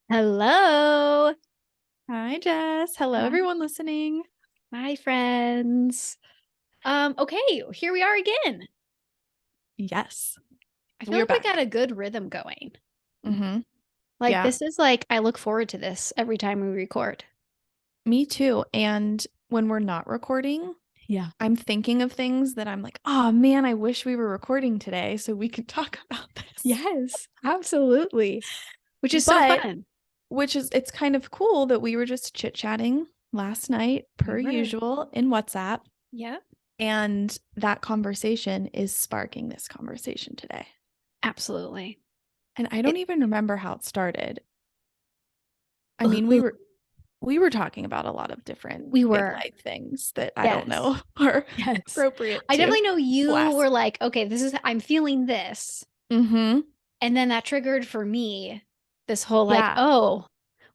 Hello. Hi, Jess. Hello, Hi. everyone listening. Hi, friends. Okay, here we are again. Yes, I feel we're like we back. got a good rhythm going. Mm-hmm. Like Yeah, this is like I look forward to this every time we record. me too. And when we're not recording, Yeah. I'm thinking of things that I'm like, oh man, I wish we were recording today so we could talk about this. Yes, absolutely. Which is so But fun. it's kind of cool that we were just chit-chatting last night, We per were. usual, in WhatsApp. Yeah, And that conversation is sparking this conversation today. absolutely. And I don't It, even remember how it started. I mean, we ooh, were we were talking about a lot of different we big were. life things that I don't Yes. know are Yes. appropriate I to definitely know you blast. were like, okay, I'm feeling this. Mm-hmm. And then that triggered for me this whole like, Yeah. oh,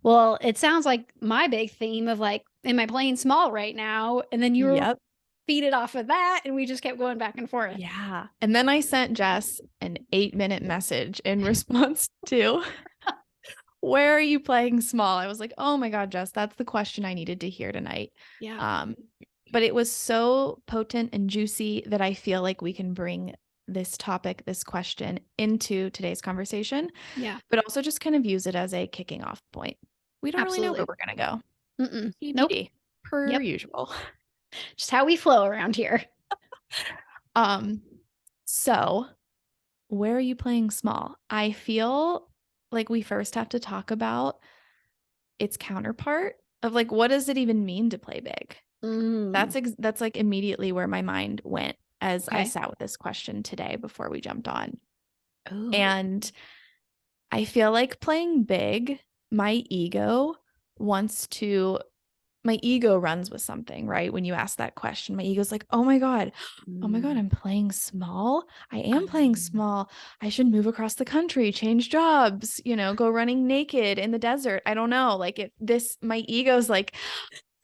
well, it sounds like my big theme of like, am I playing small right now? And then you were Yep. feeded off of that, and we just kept going back and forth. Yeah. And then I sent Jess an 8-minute message in response to, where are you playing small? I was like, oh my God, Jess, that's the question I needed to hear tonight. Yeah. Um, but it was so potent and juicy that I feel like we can bring this topic, this question into today's conversation, Yeah. but also just kind of use it as a kicking off point. We don't really know where Absolutely. we're going to go. Mm-mm. Nope. TBD, per Yep. usual. Just how we flow around here. Um, so where are you playing small? I feel like we first have to talk about its counterpart of like, what does it even mean to play big? Mm. That's like immediately where my mind went as I Okay. sat with this question today before we jumped on. Oh. And I feel like playing big, my ego wants to my ego runs with something, right? When you ask that question, my ego's like, oh my God, Mm. I'm playing small. I am playing Um, small. I should move across the country, change jobs, go running naked in the desert. I don't know. Like my ego's like,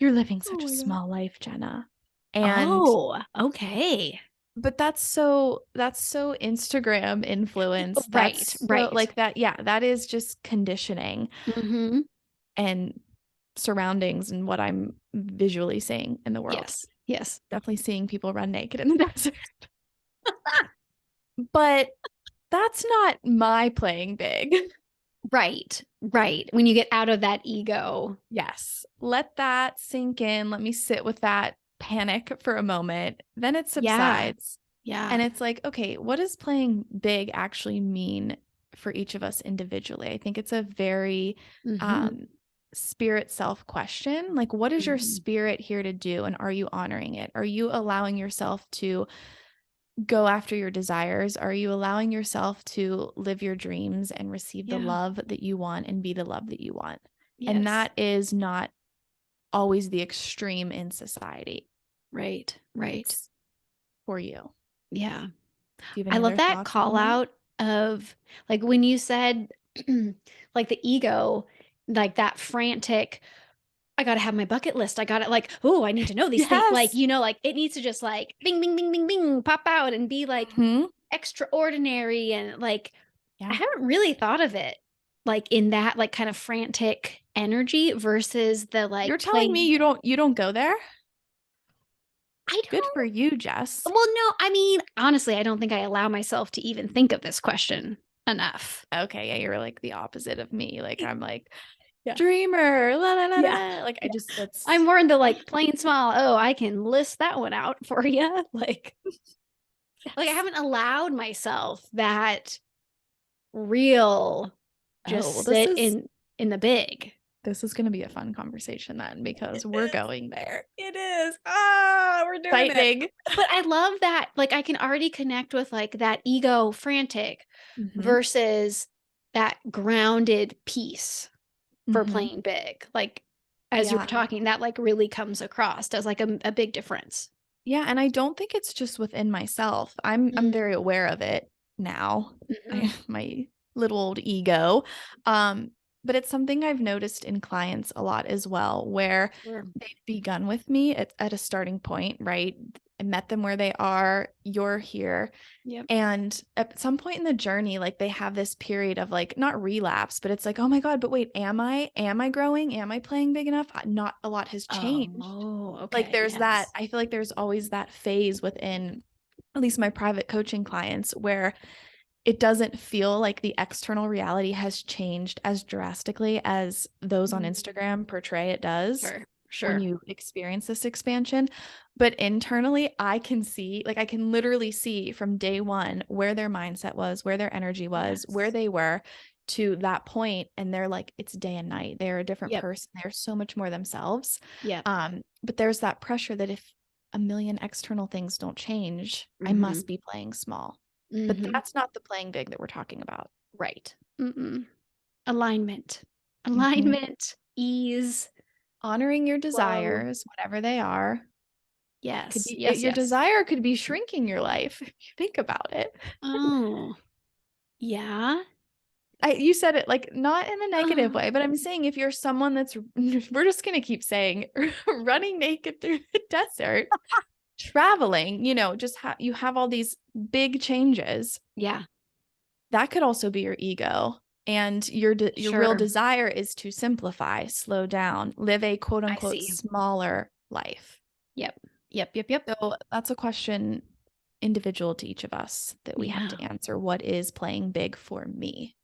you're living oh such a my God. small life, Jenna. And Oh, okay. but that's so Instagram influence. Right, That's so right. like that. Yeah, that is just conditioning Mm-hmm. and surroundings and what I'm visually seeing in the world. Yes. Yes. Definitely seeing people run naked in the desert. But that's not my playing big. Right, right. When you get out of that ego. Yes. Let that sink in. Let me sit with that panic for a moment. Then it Yeah, subsides. And yeah. it's like, okay, what does playing big actually mean for each of us individually? I think it's a very Mm-hmm. um, spirit self question. Like, what is your Mm-hmm. spirit here to do? And are you honoring it? Are you allowing yourself to go after your desires? Are you allowing yourself to live your dreams and receive the Yeah. love that you want and be the love that you want? And Yes. that is not always the extreme in society. Right, right. It's for you. Yeah. Do you have I any love other that thoughts on call that? out of like when you said like the ego, like that frantic, I gotta have my bucket list. I gotta like, oh, I need to know these things. Like, Yes. like it needs to just like bing, bing, bing, bing, bing, pop out and be like Hmm. extraordinary. And like, I Yeah. haven't really thought of it like in that like kind of frantic energy versus the You're like telling me playing. you don't go there? I Good for don't, you, Jess. well, no, I mean, honestly, I don't think I allow myself to even think of this question enough. Okay, yeah, you're like the opposite of me. Like I'm like Yeah. dreamer, la la la Yeah. la. Like I Yeah. just I'm that's more into like plain small. Oh, I can list that one out for you. Like I yes. haven't allowed myself that real Oh, just well, sit in the big. this is going to be a fun conversation then because It we're is. going there. It is. Ah, we're doing it. Exciting. But I love that. Like I can already connect with like that ego frantic Hmm. versus that grounded piece for Hmm. playing big. Like as you were Yeah. talking, that like really comes across as like a big difference. Yeah, and I don't think it's just within myself. I'm Mm-hmm. very aware of it now. I my little old ego. Um, but it's something I've noticed in clients a lot as well, where Sure. they've begun with me at a starting point, right? met them where they are. You're here. Yep. And at some point in the journey, like they have this period of like not relapse, but it's like, oh my God, but wait, am I growing? Am I playing big enough? Not a lot has changed. Oh, Like okay. there's that, Yes. I feel like there's always that phase within at least my private coaching clients where it doesn't feel like the external reality has changed as drastically as those on Mm, Instagram portray it does sure. when Sure. you experience this expansion. But internally, I can see, like, I can literally see from day one where their mindset was, where their energy was, where Yes. they were to that point. And they're like, it's day and night. They're a different Yep. person. They're so much more themselves. Yep. But there's that pressure that if a million external things don't change, I Mm-hmm. must be playing small. But Mm-hmm. that's not the playing big that we're talking about. Right. Mm-mm. Alignment. Mhm. Alignment. Ease. Honoring your Flow. desires, whatever they are. Could Yes. be Yes. your Yes. desire could be shrinking your life if you think about it. Oh, yeah. You said it like not in a negative Oh, way, but I'm saying if you're someone that's we're just gonna keep saying running naked through the desert, traveling, just you have all these big changes. yeah. That could also be your ego. And your real Sure. desire is to simplify, slow down, live a quote I unquote see. smaller life. Yep. Yep. Yep. Yep. So that's a question individual to each of us that we have Yeah. to answer. What is playing big for me?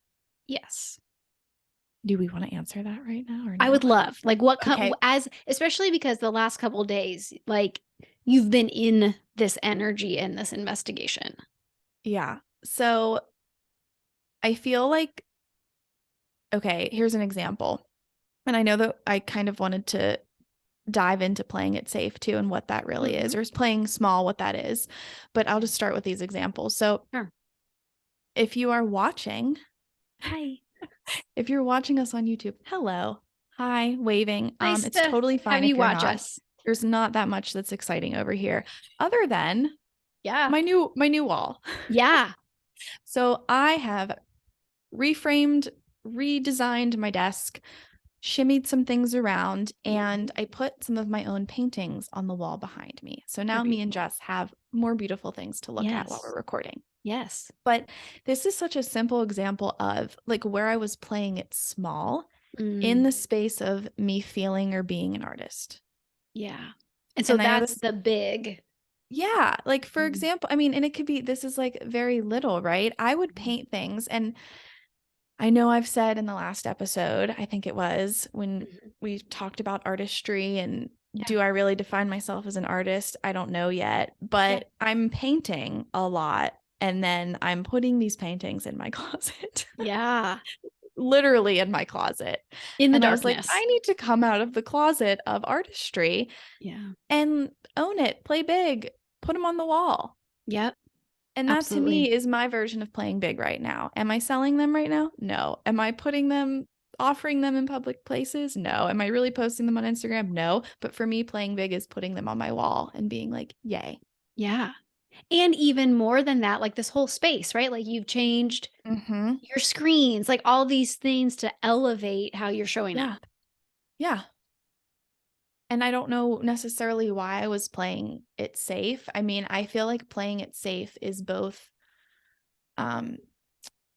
Yes. Do we want to answer that right now or I no? would love like Okay. as especially because the last couple days, like you've been in this energy and this investigation. Yeah. So I feel like, okay, here's an example. And I know that I kind of wanted to dive into playing it safe too and what that really is, Mhm. or is playing small what that is. But I'll just start with these examples. So Sure. if you are watching, Hi. if you're watching us on YouTube, hello, hi, waving. Nice It's to totally have fine you if you're watch not. us. There's not that much that's exciting over here, other than Yeah. my new wall. Yeah. So I have reframed, redesigned my desk, shimmied some things around, and Mhm. I put some of my own paintings on the wall behind me. So They're now me and beautiful. Jess have more beautiful things to look at while we're Yes. recording. Yes. But this is such a simple example of like where I was playing it small in Mm, the space of me feeling or being an artist. yeah. And so And I know that's this, the big. yeah, like for Mm, example, I mean, and it could be, this is like very little, right? I would mhm, paint things, and I know I've said in the last episode, I think it was when mhm. we talked about artistry and Yeah. do I really define myself as an artist? I don't know yet, Yeah. but I'm painting a lot. And then I'm putting these paintings in my closet, Yeah. literally in my closet. In the And I was like, I darkness. need to come out of the closet of artistry Yeah. and own it, play big, put them on the wall. Yep. And that to Absolutely. me is my version of playing big right now. Am I selling them right now? No. Am I offering them in public places? No. Am I really posting them on Instagram? No. But for me, playing big is putting them on my wall and being like, yay. Yeah. And even more than that, like this whole space, right? Like you've changed Mm-hmm. your screens, like all these things to elevate how you're showing Yeah. up. Yeah. And I don't know necessarily why I was playing it safe. I mean, I feel like playing it safe is both, um,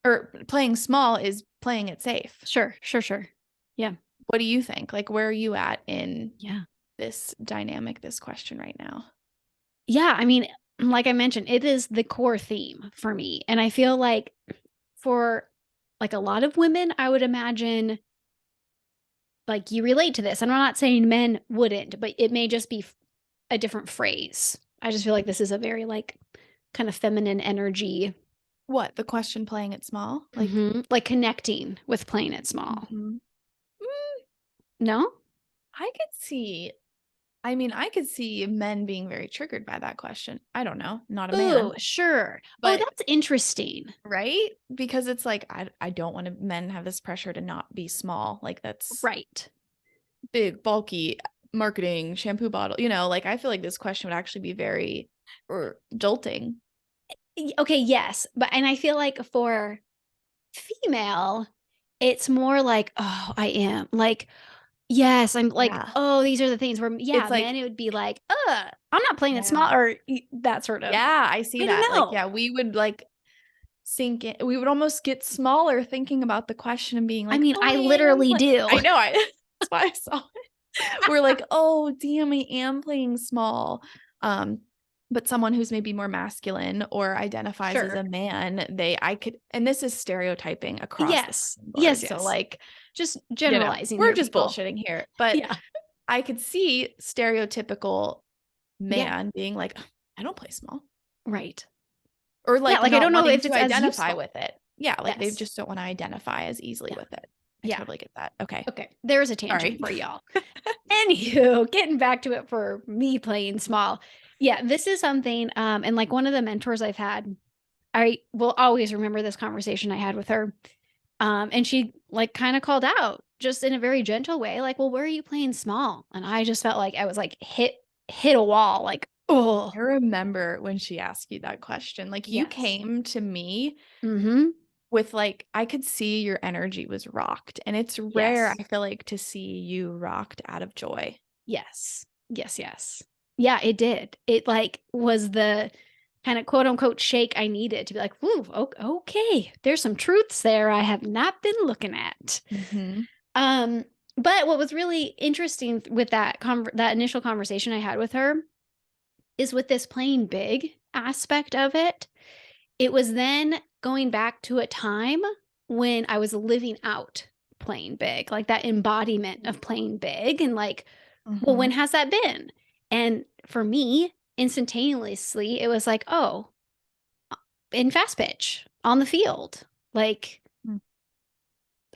or playing small is playing it safe. Sure, sure, sure. Yeah. What do you think? Like, where are you at in Yeah. this dynamic, this question right now? Yeah, I mean, like I mentioned, it is the core theme for me, and I feel like for, like, a lot of women, I would imagine, like, you relate to this, and I'm not saying men wouldn't, but it may just be a different phrase. I just feel like this is a very, like, kind of feminine energy. What, the question playing it small? Like, Mhm. Like, connecting with playing it small. mhm. No? I could see, I mean, I could see men being very triggered by that question. I don't know, not a man, Ooh, sure. Oh, but that's interesting. right? Because it's like I don't want to men have this pressure to not be small. Like that's Right. big, bulky marketing shampoo bottle. Like I feel like this question would actually be very or jolting. Okay, yes, but and I feel like for female, it's more like, "Oh, I am." Like, Yes, I'm like, Yeah. oh, these are the things where, yeah, It's like, men, it would be like, I'm not playing it yeah. small or that sort of. Yeah, I see I don't that. Like, know. yeah, we would like sink in. We would almost get smaller thinking about the question and being I like, mean, oh, I I am literally like, do. I know, that's why I saw it. We're like, oh, damn, I am playing small. But someone who's maybe more masculine or identifies as Sure. a man, I could, and this is stereotyping across the Yes. Yes, board. So yes. like, Just generalizing we're here, just people. bullshitting here. But Yeah. I could see stereotypical Yeah. man being like, I don't play small. Right. Or Yeah, like like I not don't know wanting if to it's as identify useful. with it. Yeah, like they Yes. just don't want to identify as easily Yeah. with it. I Yeah. totally get that. Okay. Okay. There's a tangent Sorry. for y'all. Anywho, getting back to it for me playing small. Yeah, this is something, and like one of the mentors I've had, I will always remember this conversation I had with her. And she like kind of called out just in a very gentle way, like, well, where are you playing small? And I just felt like I was like hit a wall, like, oh, I remember when she asked you that question. Like you yes. came to me Mm-hmm. with like I could see your energy was rocked. And it's rare, Yes. I feel like, to see you rocked out of joy. Yes. Yes, yes. Yeah, it did. It like was the kind of quote unquote shake I needed to be like, whoo, okay, there's some truths there I have not been looking at. Mm-hmm. Um, but what was really interesting with that initial conversation I had with her is with this playing big aspect of it. It was then going back to a time when I was living out playing big, like that embodiment of playing big and like, well, Mm-hmm. when has that been? And for me, instantaneously, it was like, oh, in fast pitch on the field. Like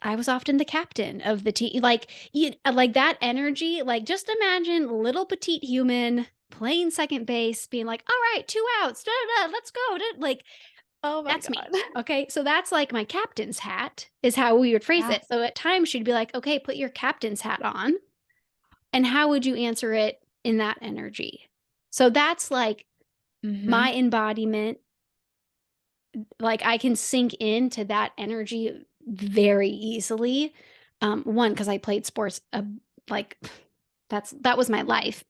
I was often the captain of the team. Like that energy, like just imagine little petite human playing second base, being like, all right, 2 outs, da, da, da, let's go. Like Oh my that's me. God. Okay. So that's like my captain's hat, is how we would phrase Yeah. it. So at times she'd be like, okay, put your captain's hat on. And how would you answer it in that energy? So that's like Mm-hmm. my embodiment. Like I can sink into that energy very easily. One, because I played sports, like that was my life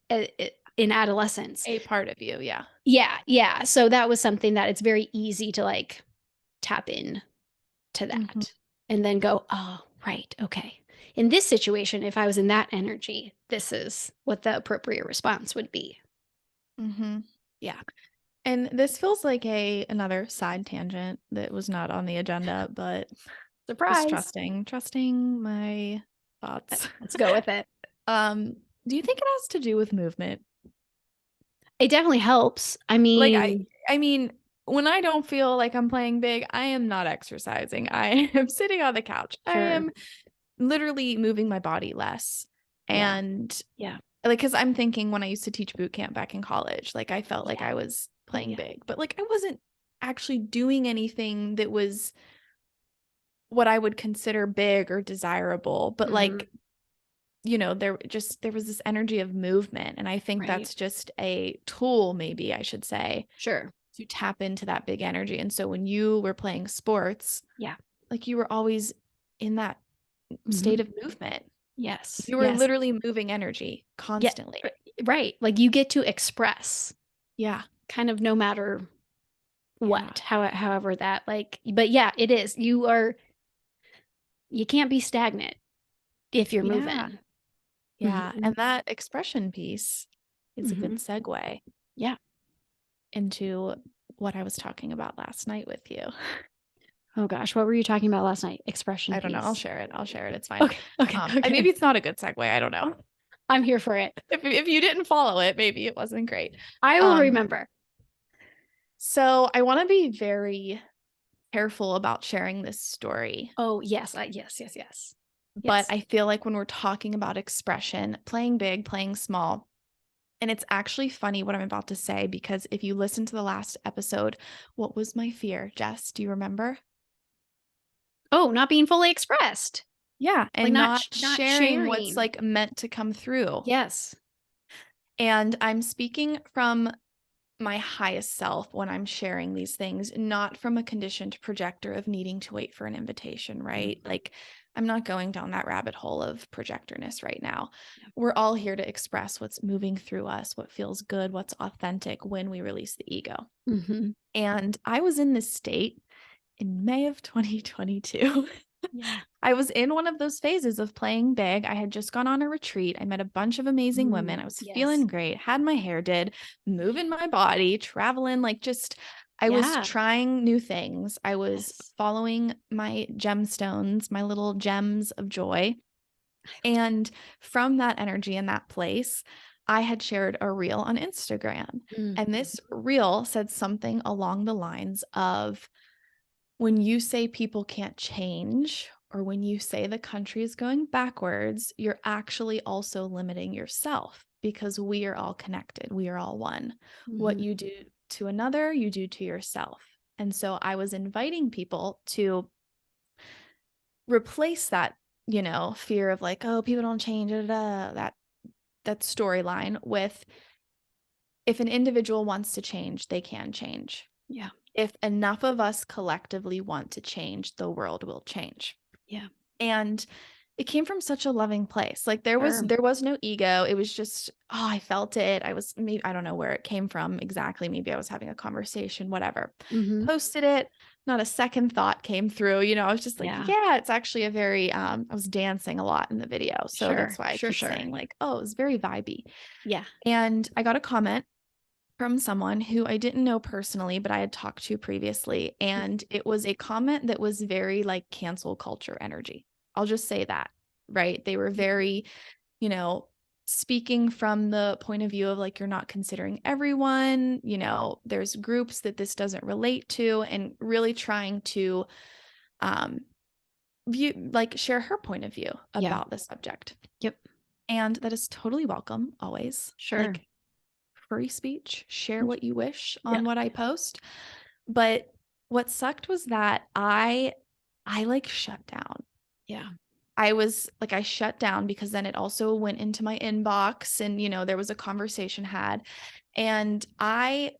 in adolescence. A part of you. Yeah. Yeah, yeah. So that was something that it's very easy to like tap in to Mm-hmm. that and then go, oh, right, okay. In this situation, if I was in that energy, this is what the appropriate response would be. Mm-hmm. Yeah. And this feels like another side tangent that was not on the agenda, but just Surprise. trusting my thoughts. Let's go with it. Um, do you think it has to do with movement? It definitely helps. I Like mean, I mean, when I don't feel like I'm playing big, I am not exercising. I am sitting on the couch. I sure. am literally moving my body less. Yeah. And Yeah. like, because I'm thinking when I used to teach boot camp back in college, like I felt like Yeah. I was Yeah. playing Yeah. big, but like I wasn't actually doing anything that was what I would consider big or desirable. But Hmm. like, there was this energy of movement. And I think Right. that's just a tool, maybe I should say, Sure. to tap into that big energy. And so when you were playing sports, Yeah. like you were always in that Hmm. state of movement. Yes. You were Yes. literally moving energy Yeah. constantly. Right. Like you get to express Yeah. kind of no matter Yeah. what, however that like, but yeah, it is. You can't be stagnant if you're Yeah. moving. Yeah. Hmm. And that expression piece is a good Hmm. segue Yeah. into what I was talking about last night with you. Oh gosh, what were you talking about last night? Expression I don't know. I'll piece. share it. I'll share it. It's fine. Okay. Okay. And maybe Okay. it's not a good segue. I don't know. I'm here for it. If you didn't follow it, maybe it wasn't great. I will Um, remember. so I want to be very careful about sharing this story. Oh, yes. Yes, yes, yes. But Yes. I feel like when we're talking about expression, playing big, playing small, and it's actually funny what I'm about to say because if you listen to the last episode, what was my fear, Jess? Do you remember? Oh, not being fully expressed. Yeah, Like and not not sharing what's sharing. like meant to come through. Yes. And I'm speaking from my highest self when I'm sharing these things, not from a conditioned projector of needing to wait for an invitation, right? Mhm. Like, I'm not going down that rabbit hole of projectorness right now. Yeah. We're all here to express what's moving through us, what feels good, what's authentic when we release the ego. Mhm. And I was in this state in May of 2022. Yeah. I was in one of those phases of playing big. I had just gone on a retreat. I met a bunch of amazing women. I was Yes. feeling great, had my hair did, moving my body, traveling, like just, I was Yeah. trying new things. I was Yes. following my gemstones, my little gems of joy. I And from that energy and that place, I had shared a reel on Instagram. mm. And this reel said something along the lines of, when you say people can't change, or when you say the country is going backwards, you're actually also limiting yourself because we are all connected. We are all one. What Mhm. you do to another, you do to yourself. And so I was inviting people to replace that, fear of like, oh, people don't change, that storyline with, if an individual wants to change, they can change. Yeah. If enough of us collectively want to change, the world will change. Yeah. And it came from such a loving place. Like there was Sure. there was no ego. It was just, oh, I felt it. I was, maybe I don't know where it came from exactly. Maybe I was having a conversation, whatever. Mhm. Posted it. Not a second thought came through. I was just like, Yeah. yeah, it's actually a very I was dancing a lot in the video. So that's Sure. why I Sure, keep sure. saying like, oh, it was very vibey. Yeah. And I got a comment from someone who I didn't know personally, but I had talked to previously. And it was a comment that was very like cancel culture energy. I'll just say that, right? They were Mhm. very, you know, speaking from the point of view of like, you're not considering everyone, there's groups that this doesn't relate to, and really trying to um, share her point of view Yeah. about the subject. Yep. And that is totally welcome, always. Sure. Like, free speech, share Mm. what you wish Yeah. on what I post. But what sucked was that I like shut down. Yeah. I shut down because then it also went into my inbox, and there was a conversation had, and I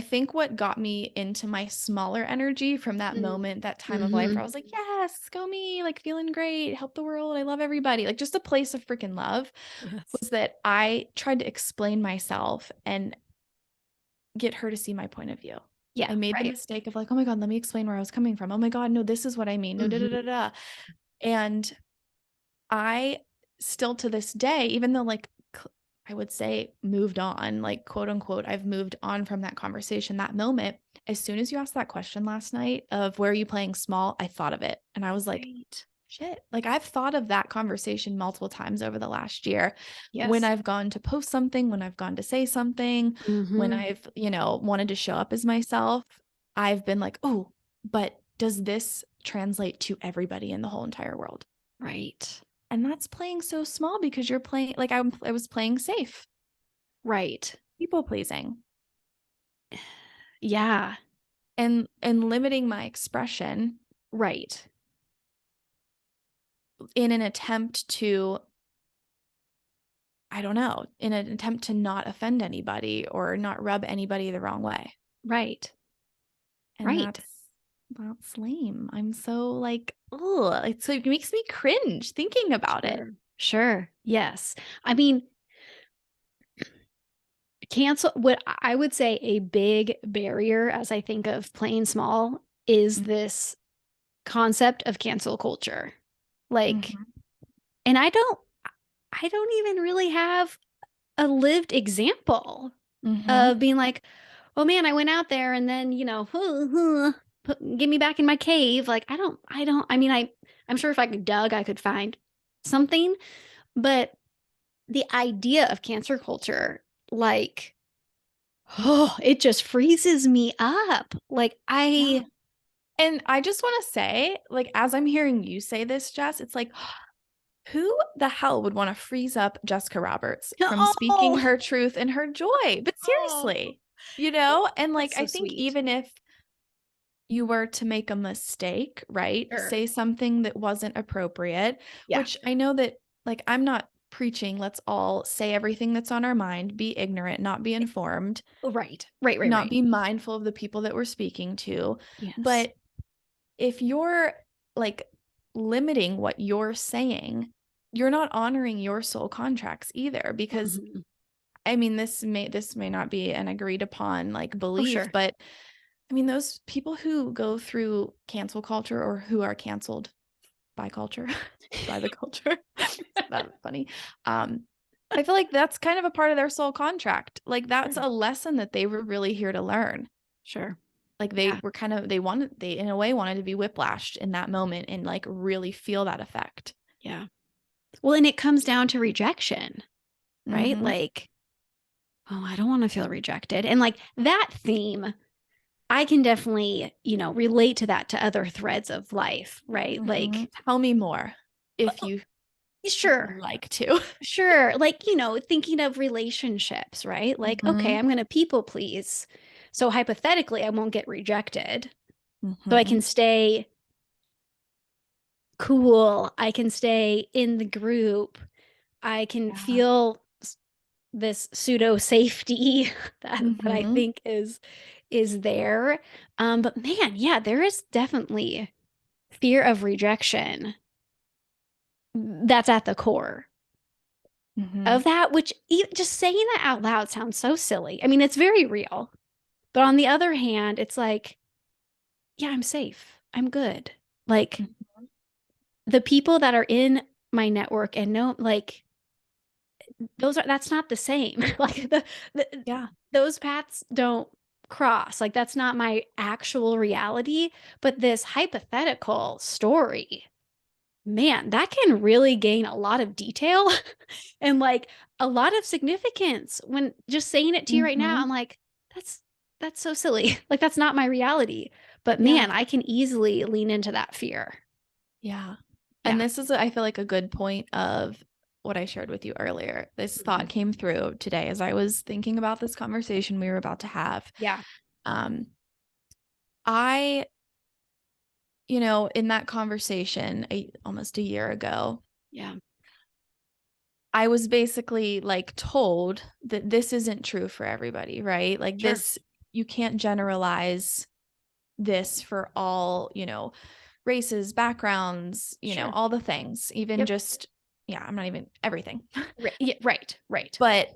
think what got me into my smaller energy from that Mm. moment, that time of life where I Mhm. was like, yes, go me, like feeling great, help the world, I love everybody, like just a place of freaking love, Yes. was that I tried to explain myself and get her to see my point of view. Yeah. I made the Right. mistake of like, "Oh my god, let me explain where I was coming from. Oh my god, no, this is what I mean. No, da da Mhm. da da." And I still to this day, even though I would say moved on, like quote unquote, I've moved on from that conversation, that moment. As soon as you asked that question last night of where are you playing small, I thought of it. And I was like, Right. shit. Like I've thought of that conversation multiple times over the last year when Yes. I've gone to post something, when I've gone to say something, when Mhm. I've, wanted to show up as myself. I've been like, oh, but does this translate to everybody in the whole entire world? Right. And that's playing so small because you're playing like I was playing safe, Right. people pleasing, Yeah. and limiting my expression Right. in an attempt to, I don't know, in an attempt to not offend anybody or not rub anybody the wrong way. Right. And Right. that's lame. I'm so like, oh, it makes me cringe thinking about it. Sure. Sure. Yes. I mean, cancel what I would say a big barrier as I think of playing small is Mm, this concept of cancel culture. Like, mhm, and I don't even really have a lived example mhm, of being like, "Oh man, I went out there and then, get me back in my cave." Like, I mean, I'm sure if I could dug, I could find something, but the idea of cancer culture, like, oh, it just freezes me up. Like, yeah. I And I just want to say, like, as I'm hearing you say this, Jess, it's like, who the hell would want to freeze up Jessica Roberts from speaking oh, her truth and her joy? But oh, seriously, oh, and like, that's I so think sweet. even if you were to make a mistake, right? Sure. Say something that wasn't appropriate, Yeah. which I know that, like, I'm not preaching, let's all say everything that's on our mind, be ignorant, not be informed, Right. Right, right, not right. be mindful of the people that we're speaking to. Yes. But if you're like limiting what you're saying, you're not honoring your soul contracts either, because Mhm. I mean, this may not be an agreed upon like Oh, belief, sure. but I mean, those people who go through cancel culture or who are canceled by culture, by the culture, it's not funny. Um, I feel like that's kind of a part of their soul contract. Like that's Sure. a lesson that they were really here to learn. Sure. Like Yeah. they in a way wanted to be whiplashed in that moment and like really feel that effect. Yeah. Well, and it comes down to rejection, right? Mm-hmm. Like, oh, I don't want to feel rejected. And like that theme, I can definitely, relate to that to other threads of life, right? Mm-hmm. Like, Tell me more if oh, you sure. like to. Sure. Like, thinking of relationships, right? Like, okay, Mm-hmm. I'm going to people please. So hypothetically, I won't get rejected. So I Mm-hmm. can stay cool. I can stay in the group. I can Yeah. feel this pseudo safety that I Mm-hmm. think is there. But man, yeah, there is definitely fear of rejection that's at the core Mm-hmm. of that, which just saying that out loud sounds so silly. I mean, it's very real. But on the other hand, it's like, yeah, I'm safe. I'm good. Like the people that are in my network and know, like, that's not the same. Like the Yeah. those paths don't cross. Like that's not my actual reality, but this hypothetical story, man, that can really gain a lot of detail and like a lot of significance when just saying it to you right now. Mm-hmm. I'm like, that's that's so silly. Like that's not my reality. But Yeah. man, I can easily lean into that fear. Yeah. And Yeah. this is, I feel like, a good point of what I shared with you earlier. This thought Mhm. came through today as I was thinking about this conversation we were about to have. Yeah. Um, I, in that conversation almost a year ago, Yeah. I was basically like told that this isn't true for everybody, right? Like Sure. this, you can't generalize this for all, races, backgrounds, Sure. all the things, even Yep. just, yeah, I'm not even everything. Yeah, right. Right. But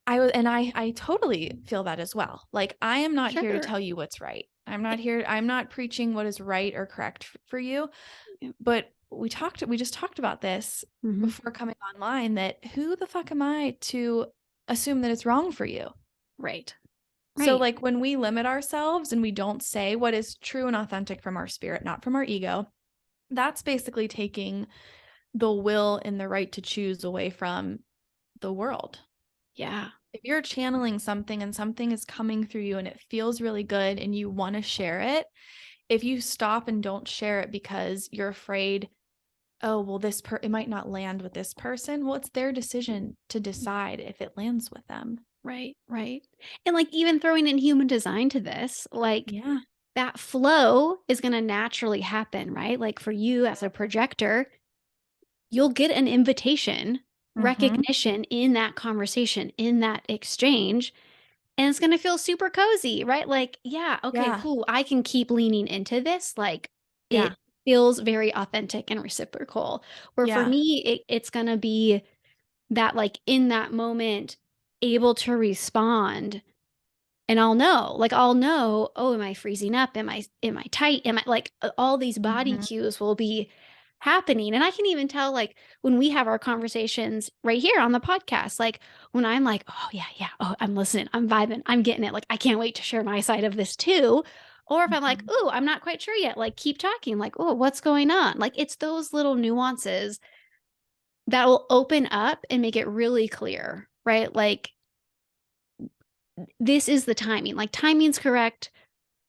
I totally feel that as well. Like I am not here to Sure. tell you what's right. Yeah. I'm not preaching what is right or correct for you. Yeah. But we just talked about this Mhm. before coming online, that who the fuck am I to assume that it's wrong for you? Right. So Right. like when we limit ourselves and we don't say what is true and authentic from our spirit, not from our ego, that's basically taking the will and the right to choose away from the world. Yeah. If you're channeling something and something is coming through you and it feels really good and you want to share it, if you stop and don't share it because you're afraid, oh, well, it might not land with this person. Well, it's their decision to decide if it lands with them. Right. Right. And like even throwing in human design to this, like Yeah. that flow is going to naturally happen, right? Like for you as a projector, you'll get an invitation, Mm-hmm. recognition in that conversation, in that exchange, and it's going to feel super cozy, right? Like, yeah, okay, Yeah. cool. I can keep leaning into this. Like, Yeah. it feels very authentic and reciprocal. Where for Yeah. me, it's going to be that, like, in that moment, able to respond and I'll know, oh, am I freezing up? Am I tight? Am I like all these body Mm-hmm. cues will be happening. And I can even tell like when we have our conversations right here on the podcast, like when I'm like, oh yeah, yeah, oh, I'm listening, I'm vibing, I'm getting it. Like I can't wait to share my side of this too. Or if I'm like, Mm-hmm. oh, I'm not quite sure yet, like keep talking, like, oh, what's going on? Like it's those little nuances that will open up and make it really clear, right? Like this is the timing. Like timing's correct,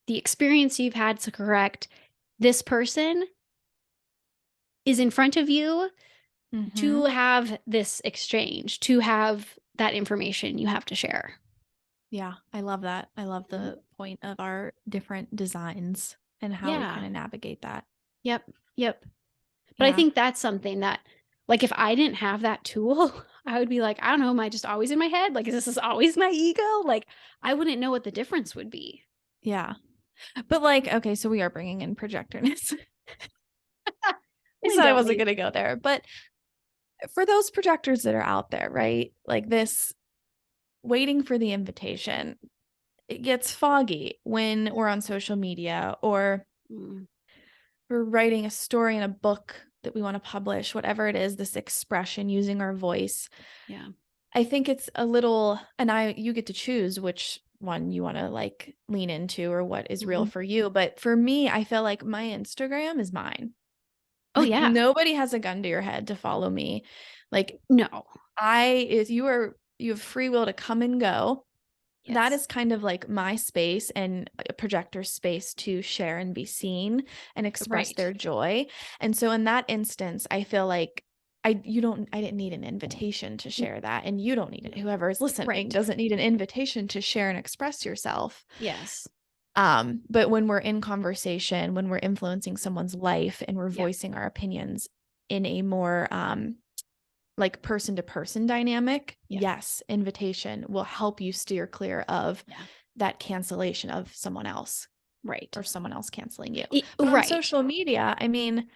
the experience you've had's correct. This person is in front of you Mm-hmm. to have this exchange, to have that information you have to share. Yeah. I love that. I love Mhm. the point of our different designs and how we Yeah. kind of navigate that. Yep. Yep. But I Yeah. think that's something that Like if I didn't have that tool, I would be like, I don't know, am I just always in my head? Like, is this always my ego? Like, I wouldn't know what the difference would be. Yeah. But like, okay, so we are bringing in projectorness. I said I wasn't going to go there, but for those projectors that are out there, right? Like this waiting for the invitation, it gets foggy when we're on social media or we're writing a story in a book that we want to publish, whatever it is, this expression using our voice. Yeah. I think it's a little, you get to choose which one you want to like lean into or what is real for you. But for me, I feel like my Instagram is mine. Oh Like yeah. nobody has a gun to your head to follow me. Like No. you have free will to come and go. Yes. That is kind of like my space and a projector's space to share and be seen and express their joy. And so in that instance, I feel like I didn't need an invitation to share that. And you don't need it. Whoever is listening doesn't need an invitation to share and express yourself. Yes. But when we're in conversation, when we're influencing someone's life and we're voicing our opinions in a more like person to person dynamic, yes, invitation will help you steer clear of that cancellation of someone else. Right. Or someone else canceling you. But on social media, I mean,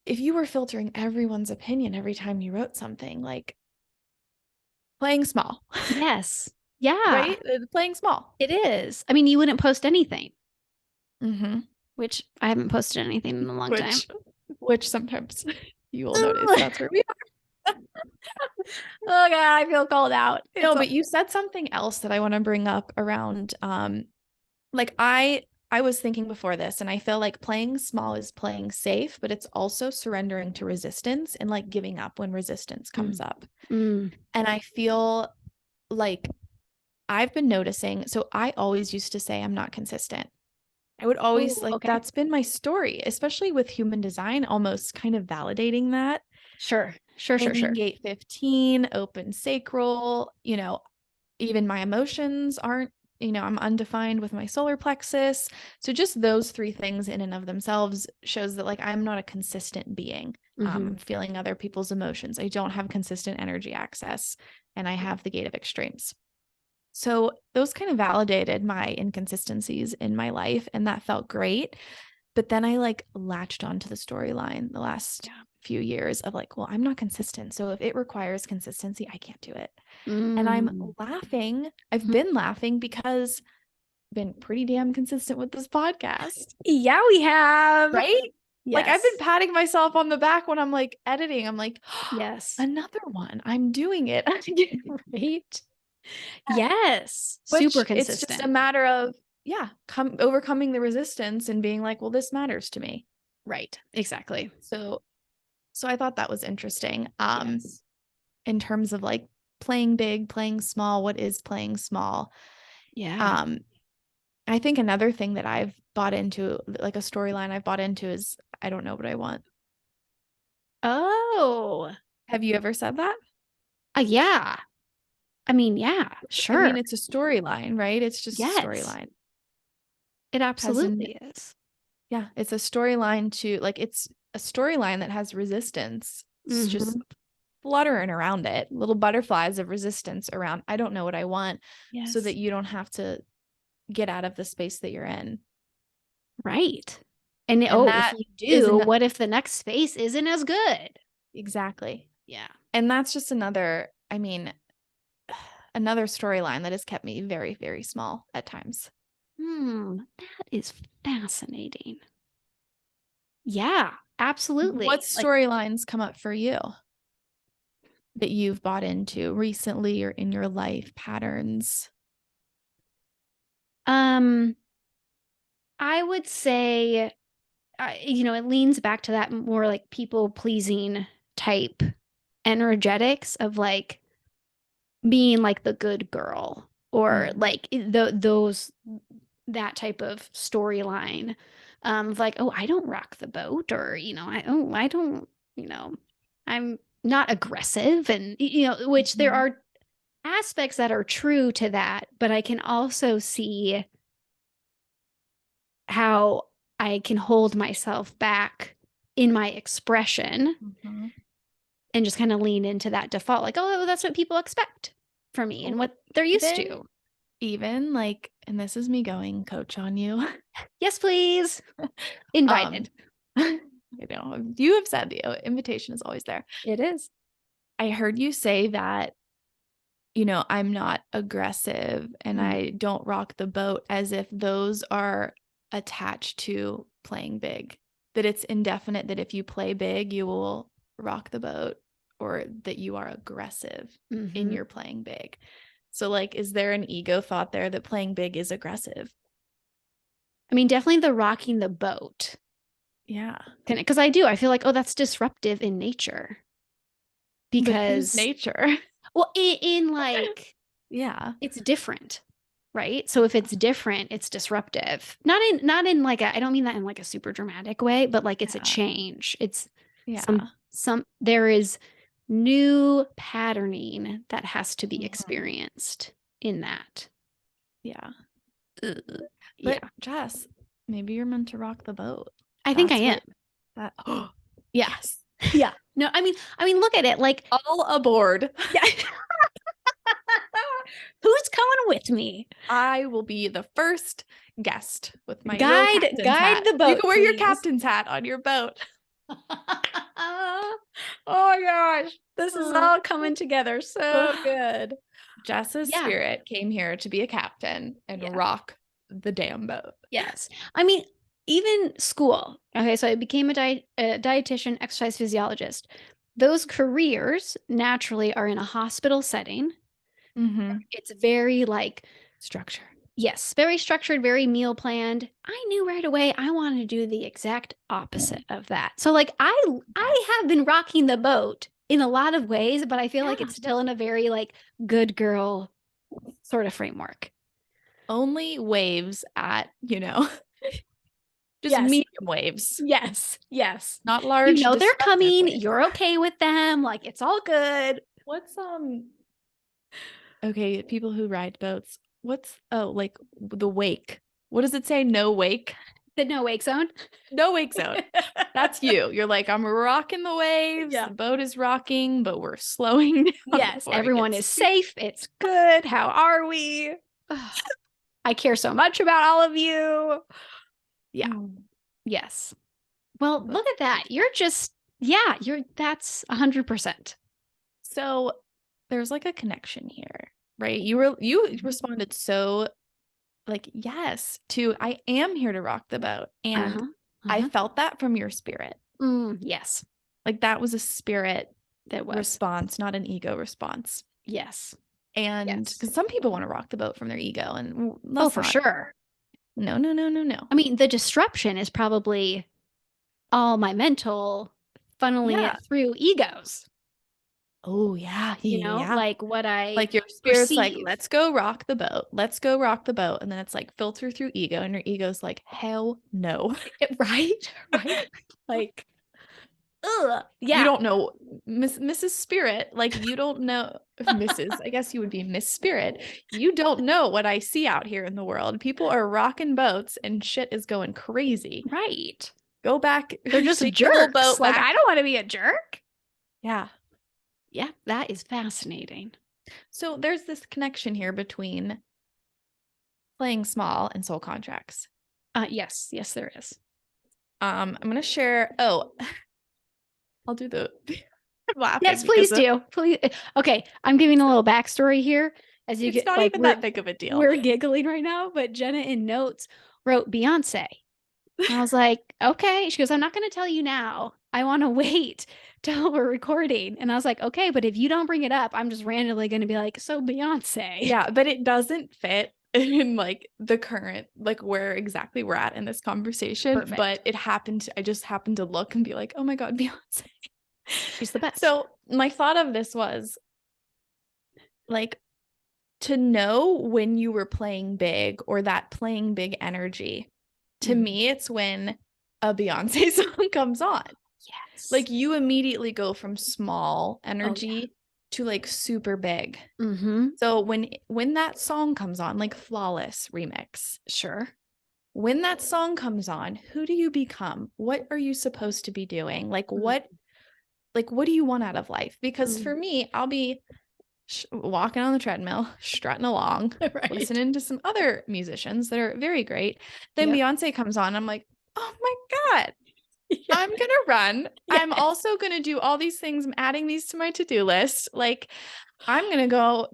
if you were filtering everyone's opinion every time you wrote something, like playing small. Yes. Yeah. Right? Playing small. It is. I mean, you wouldn't post anything. Mm-hmm. Which I haven't posted anything in a long time. Which sometimes you will notice that's where we are. Oh God, I feel called out. No, but you said something else that I want to bring up around like I was thinking before this, and I feel like playing small is playing safe, but it's also surrendering to resistance and like giving up when resistance comes up. And I feel like I've been noticing, so I always used to say I'm not consistent. I would always that's been my story, especially with human design, almost kind of validating that. Sure. Gate 15, open sacral, even my emotions aren't, I'm undefined with my solar plexus. So just those three things in and of themselves shows that like I'm not a consistent being. Feeling other people's emotions. I don't have consistent energy access, and I have the gate of extremes. So those kind of validated my inconsistencies in my life, and that felt great. But then I like latched onto the storyline the last few years of like, well, I'm not consistent. So if it requires consistency, I can't do it. And I'm laughing. I've been laughing because I've been pretty damn consistent with this podcast. Yeah, we have. Right? Yes. Like I've been patting myself on the back when I'm like editing. I'm like, yes, another one. I'm doing it. Right. Yes. Which super consistent. It's just a matter of, overcoming the resistance and being like, well, this matters to me. Right. Exactly. So I thought that was interesting. In terms of like playing big, playing small, what is playing small? Yeah. I think another thing that I've bought into, like a storyline I've bought into, is I don't know what I want. Oh. Have you ever said that? Yeah. I mean, yeah, sure. I mean, it's a storyline, right? It's just a storyline. It absolutely is. Yeah, it's a storyline to like, it's a storyline that has resistance. It's just fluttering around it, little butterflies of resistance around. I don't know what I want, so that you don't have to get out of the space that you're in. Right. And if you do, what if the next space isn't as good? Exactly. Yeah. And that's just another storyline that has kept me very, very small at times. That is fascinating. Yeah, absolutely. What storylines come up for you that you've bought into recently or in your life, patterns? I would say, it leans back to that more like people pleasing type energetics of like being like the good girl or like that type of storyline of like, oh, I don't rock the boat, or I don't, I'm not aggressive, and which there are aspects that are true to that, but I can also see how I can hold myself back in my expression and just kind of lean into that default, like, oh, that's what people expect from me and Well, what they're used even to. even like, and this is me going coach on you. Yes, please. Um, Invited. you know, you have said the invitation is always there. It is. I heard you say that, you know, I'm not aggressive and Mm. I don't rock the boat, as if those are attached to playing big, that it's indefinite, that if you play big, you will rock the boat, or that you are aggressive in Mm-hmm. your playing big. So like, is there an ego thought there that playing big is aggressive? I mean, definitely the rocking the boat. Yeah. Because I feel like, oh, that's disruptive in nature. But whose Because, nature? well, in like, Yeah. it's different, right? So if it's different, it's disruptive. Not in like a, I don't mean that in like a super dramatic way, but like it's a Yeah. change. It's Yeah. there is new patterning that has to be Mhm. experienced in that. Yeah. Ugh. But Yeah, Jess, maybe you're meant to rock the boat. I think I That's am. what that Yeah. yes. Yeah. No, I mean, look at it. Like, All aboard. yeah. Who's coming with me? I will be the first guest with my little Guide, captain's guide hat. the You boat, can wear your please. captain's hat on your boat. Oh my gosh. This is Oh, all coming together so good. Jess's Yeah. spirit came here to be a captain and Yeah. rock the damn boat. Yes. I mean, even school. Okay, so I became a dietitian, exercise physiologist. Those careers naturally are in a hospital setting. Mm-hmm. It's very like, Structure. yes, very structured, very meal planned. I knew right away I wanted to do the exact opposite of that. So like I Yes. have been rocking the boat in a lot of ways, but I feel like Yeah. it's still in a very like good girl sort of framework. Only waves at, you know, just Yes. medium waves, Yes. Yes. not You large know they're destructive coming, waves. you're okay with them, like it's all good. What's okay, people who ride boats, what's like the wake? What does it say? No wake? The no wake zone. No wake zone. That's you. You're like, I'm rocking the waves. Yeah. The boat is rocking, but we're slowing down Yes, before it everyone gets is too. safe. It's good. How are we? I care so much about all of you. Yeah. Mm. Yes. Well, But look at that. You're just, yeah, that's 100%. so there's like a connection here, right? You responded so like yes to I am here to rock the boat. And Uh-huh. I Uh-huh. felt that from your spirit. Yes, Like that was a spirit that was. response, not an ego response. Yes. And Yes. because some people want to rock the boat from their ego, and Oh, that's for not, sure. no, no, no, no, no. I mean, the disruption is probably all my mental funneling Yeah. it through egos, Oh, yeah. Yeah. like what I Like your spirit's like, perceive. let's go rock the boat. Let's go rock the boat. And then it's like filter through ego, and your ego's like, hell no. Right? Right? Like, ugh. You Yeah. don't know, Mrs. Spirit. Like, you don't know, Mrs. I guess you would be Miss Spirit. You don't know what I see out here in the world. People are rocking boats and shit is going crazy. Right. Go back, They're just take your little jerks. boat Like, back. I don't want to be a jerk. Yeah. Yeah, that is fascinating. So there's this connection here between playing small and soul contracts. Yes, yes, there is. I'm gonna share. Oh, I'll do the. I'm laughing Yes, because please do. Please. Okay, I'm giving a little backstory here as you it's get not like even that big of a deal. we're giggling right now, but Jenna in notes wrote Beyonce. And I was like, okay. She goes, I'm not going to tell you now. I want to wait till we're recording. And I was like, okay, but if you don't bring it up, I'm just randomly going to be like, so Beyonce. Yeah, but it doesn't fit in like the current, like where exactly we're at in this conversation. Perfect. But it happened. I just happened to look and be like, oh my God, Beyonce. She's the best. So my thought of this was like, to know when you were playing big, or that playing big energy, to me, it's when a Beyonce song comes on. Yes. Like you immediately go from small Oh, energy to like super big. Mm-hmm. So when that song comes on, like Flawless remix, Sure. when that song comes on, who do you become? What are you supposed to be doing? Like like, what do you want out of life? Because Mm. for me, I'll be walking on the treadmill, strutting along, Right. listening to some other musicians that are very great. Then Yep. Beyonce comes on. I'm like, oh my God, Yeah. I'm going to run. I'm Yes. also going to do all these things. I'm adding these to my to-do list. Like, I'm going to go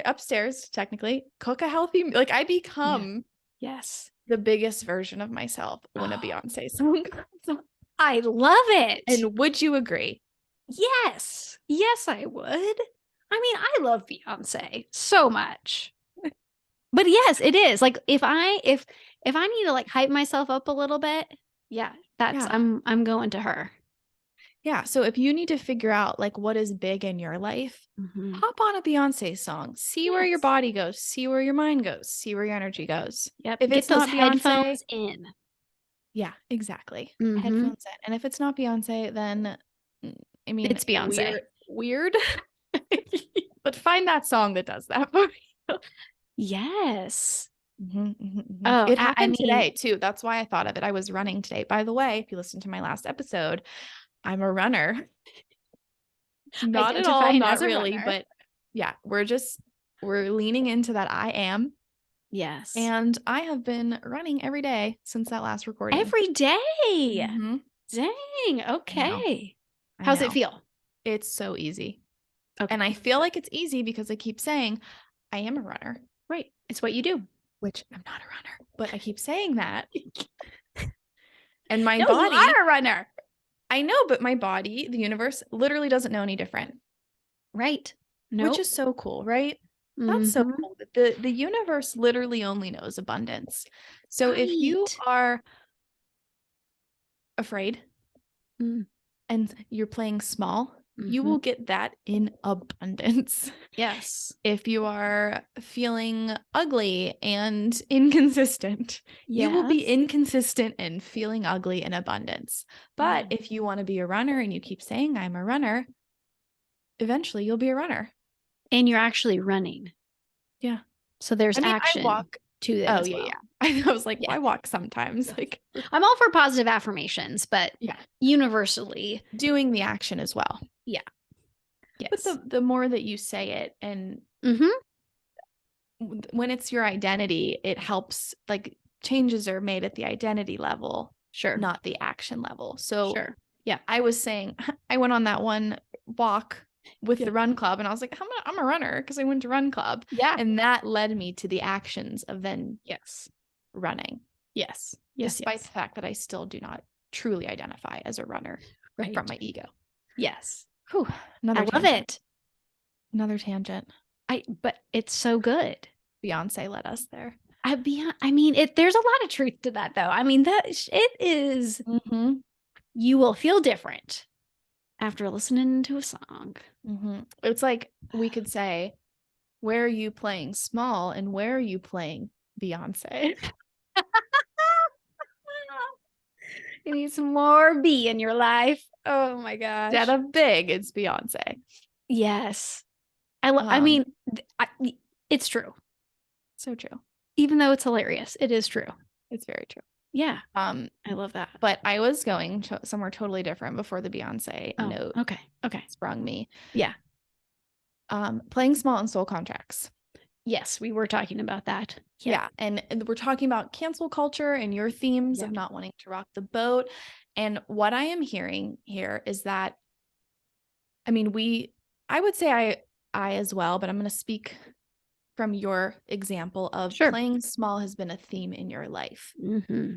upstairs, technically, cook a healthy, like, I become Yes. the biggest version of myself when a Oh, Beyonce song comes on. I love it. And would you agree? Yes. Yes, I would. I mean, I love Beyonce so much. But yes, it is. Like if I need to like hype myself up a little bit, yeah, that's Yeah. I'm going to her. Yeah. So if you need to figure out like what is big in your life, Mhm. hop on a Beyonce song, see where your Yes. body goes, see where your mind goes, see where your energy goes. Yep. If Get it's those not Beyonce, headphones in. yeah, exactly. Mhm. Headphones in. And if it's not Beyonce, then I mean, It's Beyonce. weird, but find that song that does that for you. Yes. Mhm, mhm, mhm. Oh, It I happened mean, today too. That's why I thought of it. I was running today. By the way, if you listen to my last episode, I'm a runner. Not at all, identifying not as a really, runner. but yeah, we're leaning into that I am. Yes. And I have been running every day since that last recording. Every day. Mhm. Dang. I know. Okay. I How's it know. feel? It's so easy. And I Okay. feel like it's easy because I keep saying I am a runner, Right. It's what you do. which I'm not a runner, but I keep saying that. And my No, you body, are a runner. I know, but my body, the universe literally doesn't know any different, Right. which Nope. is so cool, right? That's so Mhm. cool. The universe literally only knows abundance. So if you Right. are afraid Mm. and you're playing small, you Mhm. will get that in abundance. Yes. If you are feeling ugly and inconsistent, you will be Yes. inconsistent and feeling ugly in abundance. But Yeah. if you want to be a runner and you keep saying, I'm a runner, eventually you'll be a runner. And you're actually running. Yeah. So there's I mean, I action walk. to it Oh, as yeah, well. yeah. I was like, Yeah. well, I walk sometimes. Like, I'm all for positive affirmations, but yeah, universally, doing the action as well. yeah. But Yes. the more that you say it and Mhm. when it's your identity, it helps, like, changes are made at the identity level, Sure. not the action level. So Sure. Yeah. I was saying, I went on that one walk with Yeah. the run club and I was like, I'm a runner because I went to run club. Yeah. And that led me to the actions of then Yes. running, Yes. Yes. despite Yes. the fact that I still do not truly identify as a runner Right. from my ego. Yes. Whew, I another love tangent. it. Another tangent. But it's so good. Beyonce led us there. I mean, there's a lot of truth to that though. I mean, it is, Mm-hmm. you will feel different after listening to a song. Mm-hmm. It's like we could say, where are you playing small and where are you playing Beyonce? You need some more B in your life. Oh my Instead gosh. of big, it's Beyonce. Yes. I Um, mean, it's true. so true. Even though it's hilarious, it is true. It's very true. Yeah. I love that. But I was going somewhere totally different before the Beyonce Oh, note okay. Okay. sprung me. Yeah. Playing small and soul contracts. Yes, we were talking about that. Yeah. And we're talking about cancel culture and your themes of not wanting to rock the boat. And what I am hearing here is that, I mean, I would say I as well, but I'm going to speak from your example of Sure. playing small has been a theme in your life. Mm-hmm.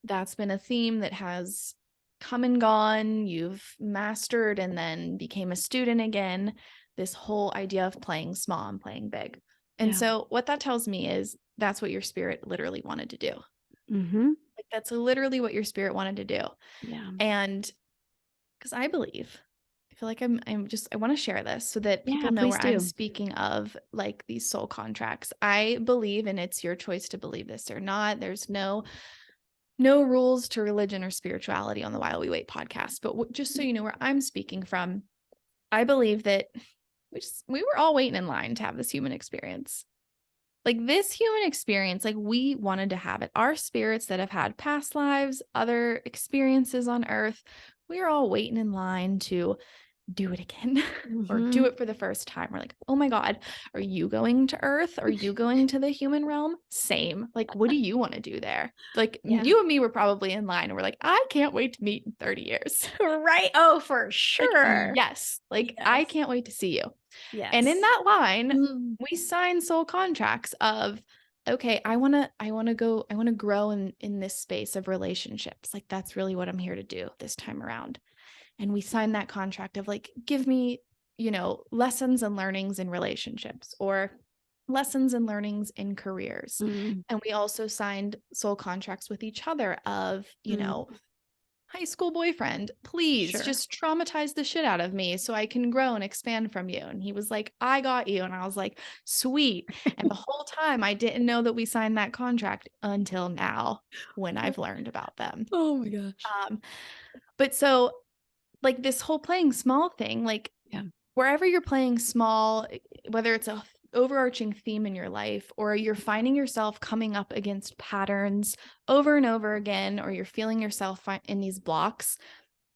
That's been a theme that has come and gone. You've mastered and then became a student again. This whole idea of playing small and playing big. And so what that tells me is that's what your spirit literally wanted to do. Mm-hmm. Like that's literally what your spirit wanted to do. Yeah. And because I feel like I want to share this so that people know please where do. I'm speaking of like these soul contracts. I believe, and it's your choice to believe this or not. There's no rules to religion or spirituality on the While We Wait podcast. But just so you know where I'm speaking from, I believe that we were all waiting in line to have this human experience. Like this human experience, like we wanted to have it. Our spirits that have had past lives, other experiences on earth, we are all waiting in line to do it again or do Mhm. it for the first time. We're like, oh my God, are you going to Earth? Are you going to the human realm? Same. Like, what do you want to do there? Like, Yeah. you and me were probably in line and we're like, I can't wait to meet in 30 years. Right. Oh, for Like, sure. yes, like, I Yes. can't wait to see you. And in Yes. that line, Mm. we sign soul contracts of, okay, I want to grow in this space of relationships. Like, that's really what I'm here to do this time around. And we signed that contract of like, give me, lessons and learnings in relationships or lessons and learnings in careers. Mm. And we also signed soul contracts with each other of, Mm. high school boyfriend, please Sure. just traumatize the shit out of me so I can grow and expand from you. And he was like, I got you. And I was like, sweet. And the whole time I didn't know that we signed that contract until now when I've learned about them. Oh my gosh. Um, but so like this whole playing small thing, like Yeah. wherever you're playing small, whether it's a overarching theme in your life or you're finding yourself coming up against patterns over and over again, or you're feeling yourself in these blocks,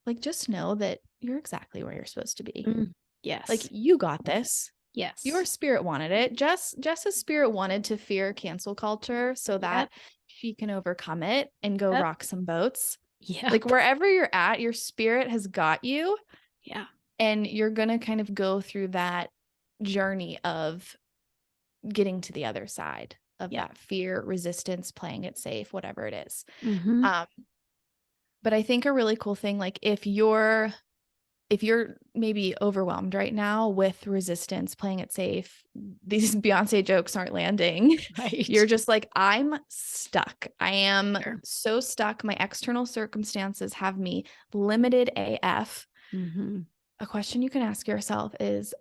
like just know that you're exactly where you're supposed to be. Mm. Like Yes. you got this. Your Yes. spirit wanted it. Jess's spirit wanted to fear cancel culture so Yep. that she can overcome it and go Yep. rock some boats. Like Yep. wherever you're at, your spirit has got you. Yeah. And you're going to kind of go through that journey of getting to the other side of Yep. that fear, resistance, playing it safe, whatever it is. Mhm. Um, but I think a really cool thing, like if you're maybe overwhelmed right now with resistance, playing it safe, these Beyonce jokes aren't landing. Right. You're just like, I'm stuck. I am Sure. so stuck. My external circumstances have me limited AF. Mhm. A question you can ask yourself is,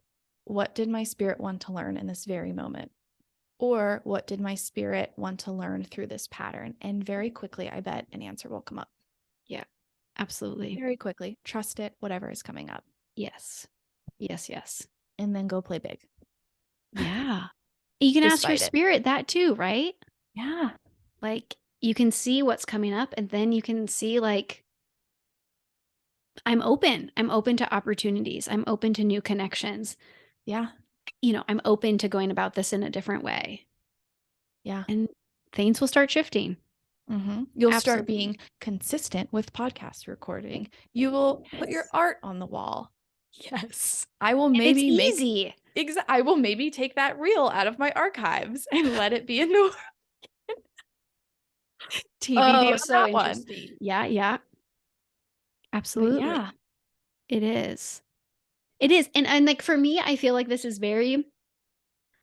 what did my spirit want to learn in this very moment? Or what did my spirit want to learn through this pattern? And very quickly, I bet an answer will come up. Yeah. Absolutely. Very quickly. Trust it, whatever is coming up. Yes. Yes, yes. And then go play big. Yeah. You can ask your Despite it. spirit that too, right? Yeah. Like, you can see what's coming up, and then you can see, like, I'm open. I'm open to opportunities. I'm open to new connections. Yeah. I'm open to going about this in a different way. Yeah. And things will start shifting. You'll start Absolutely. being consistent with podcast recording. You will put your Yes. art on the wall. Yes. I will And it's maybe make easy. I will maybe take that reel out of my archives and let it be in the TBD Oh, on so that one. interesting. Yeah, yeah. But Absolutely. yeah. It is. It is. And like for me, I feel like this is very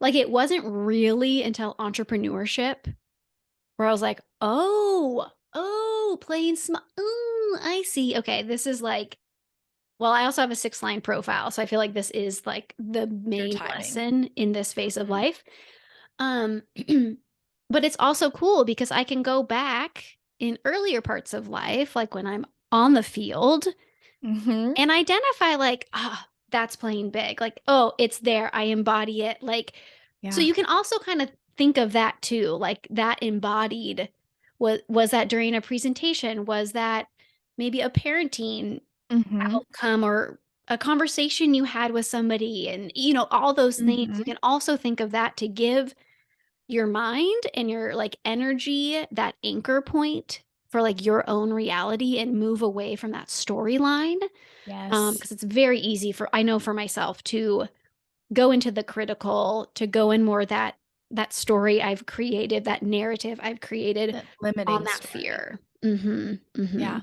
like it wasn't really until entrepreneurship where I was like, "Oh, playing small. Ooh, I see. Okay, this is like well, I also have a 6-line profile, so I feel like this is like the Your main timing. lesson in this phase of Mhm. life. Um, but it's also cool because I can go back in earlier parts of life, like when I'm on the field Mhm. and identify like, ah, that's playing big. Like, oh, it's there. I embody it. Like, so Yeah. you can also kind of think of that too, like that embodied. Was that during a presentation? Was that maybe a parenting Mhm. outcome or a conversation you had with somebody? And, all those things. You Mhm. can also think of that to give your mind and your like energy that anchor point for like your own reality and move away from that storyline Yes. because it's very easy for I know for myself to go into the critical, to go in more that story I've created, that narrative I've created That on limiting that story. fear. Mhm, Yeah. mhm.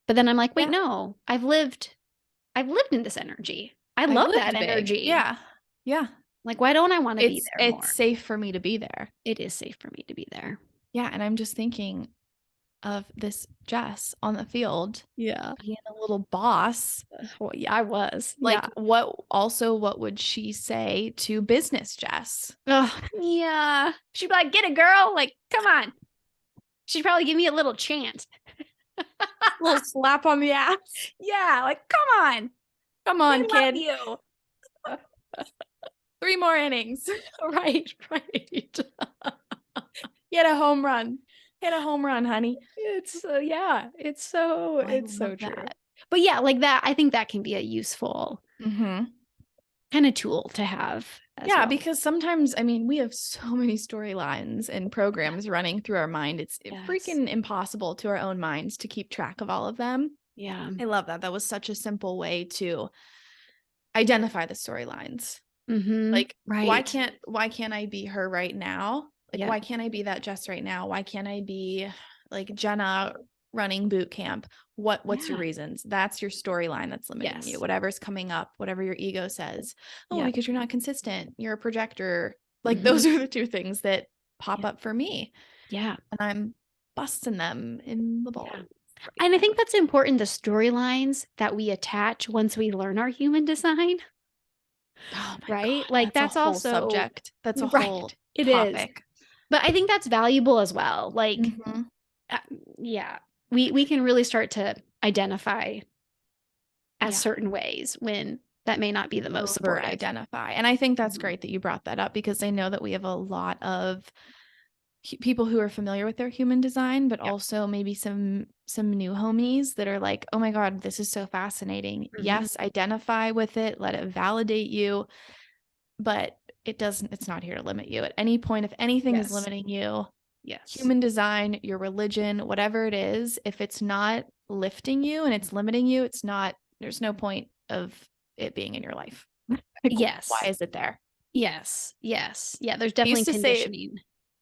But then I'm like, "Wait, Yeah. no. I've lived in this energy. I I've love that lived big. energy. Yeah. Yeah. Like, why don't I wanna be there It's more?" safe for me to be there. It is safe for me to be there. Yeah, and I'm just thinking of this Jess on the field Yeah. being a little boss. Well, yeah, I was. Like Yeah. what would she say to business Jess? Oh, yeah. She'd be like, "Get it, girl. Like, come on." She'd probably give me a little chant. Little slap on the ass. Yeah, like, "Come on. Come I on, love kid. you." 3 more innings. Right, right. Get a home run. Hit a home run, honey. Yeah, Oh, I it's so love true. that. But yeah, like that, I think that can be a useful, Mhm. kind of tool to have as Yeah, well. because sometimes, I mean, we have so many storylines and Yeah. programs running through our mind. It's Yes. freaking impossible to our own minds to keep track of all of them. Yeah. I love that. That was such a simple way to identify the storylines. Mhm. Like, Right. why can't I be her right now? Like, Yep. why can't I be that Jess right now? Why can't I be like Jenna running boot camp? What's your Yeah. reasons? That's your storyline that's limiting you. Yes. Whatever's coming up, whatever your ego says. Oh, Yep. because you're not consistent. You're a projector. Like Mhm. those are the two things that pop Yeah. up for me. Yeah. And I'm busting them in the Yeah. balls right And I now. think that's important, the storylines that we attach once we learn our human design, Oh my right? God. Like That's a that's whole also subject. That's a whole right. It is. topic. But I think that's valuable as well. Like, Mhm. uh, yeah, we can really start to identify as Yeah. certain ways when that may not be the most Over supportive. identify. And I think that's Mhm. great that you brought that up because I know that we have a lot of people who are familiar with their human design, but Yep. also maybe some new homies that are like, "Oh my God, this is so fascinating." Mhm. Yes, identify with it, let it validate you, but it's not here to limit you. At any point, if anything is Yes. limiting you, Yes. human design, your religion, whatever it is, if it's not lifting you and it's limiting you, it's not, there's no point of it being in your life. Like, why Yes. is it there? Yes. Yes. Yeah, there's I definitely used to say conditioning.